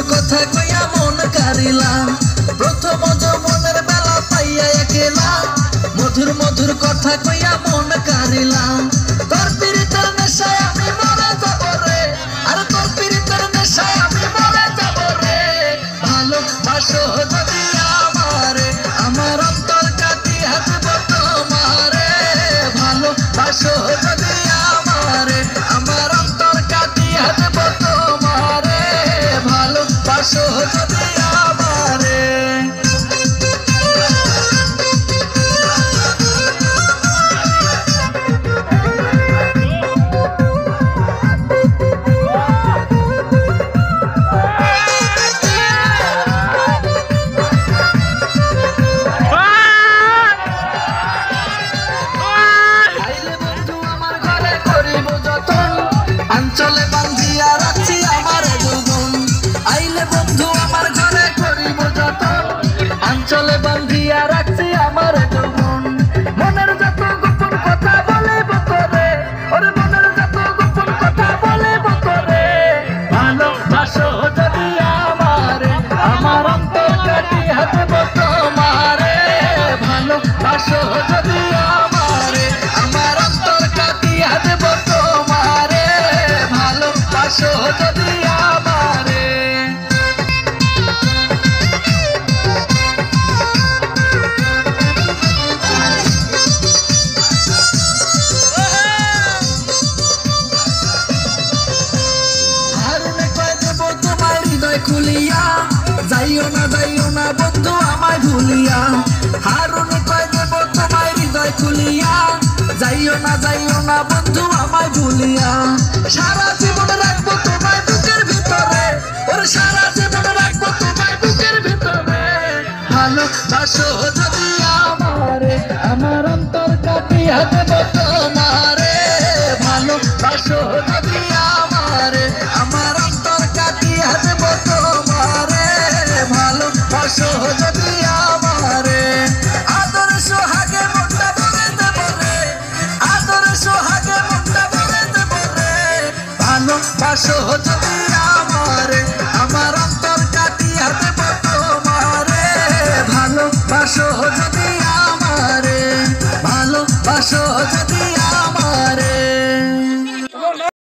কথা কইয়া মন কারিলাম, প্রথম যৌবনের বেলা পাইয়া একেলা। মধুর মধুর কথা কইয়া মন কারিলাম, তোর পীড়িতের নেশায় আমি মরে যাব রে, আর তোর পীড়িতের নেশায় আমি মরে যাব রে। ভালোবাসো যদি আমারে, আমার অন্তর কাটিয়া দেব তোমারে। ভালোবাসো যদি আমারে, আমার অন্তর কাটিয়া দেব তোমারে। ভালোবাসো যদি আমারে। আঞ্চলে বান্ধিয়া রাখছি আমার যৌবন, আইলে বন্ধু আমার ঘরে করিব যতন। আঞ্চলে বান্ধিয়া রাখছি আমার যৌবন, মনের যত গোপন কথা বলিব তোরে, ওরে মনের যত গোপন কথা বলিব তোরে। ভালোবাসো যদি আমারে, আমার অন্তর কাটিয়া দেব তোমারে। ভালোবাসো যদি আমারে, আমার অন্তর কাটিয়া দেব তোমারে। ভালোবাসো যদি আমারে। হারুনে কয় দেব তোমার হৃদয় খুলিয়া, যাইও না বন্ধু আমায় ভুলিয়া। হারুনে কয় দেব তোমার হৃদয় খুলিয়া, যাইও না বন্ধু আমায় ভুলিয়া। সারা জীবন রাখবো তোমায় বুকের ভিতরে, ওরে সারা জীবন রাখবো তোমায় বুকের ভিতরে। ভালোবাসো যদি আমারে, আমার অন্তর কাটিয়া দেব।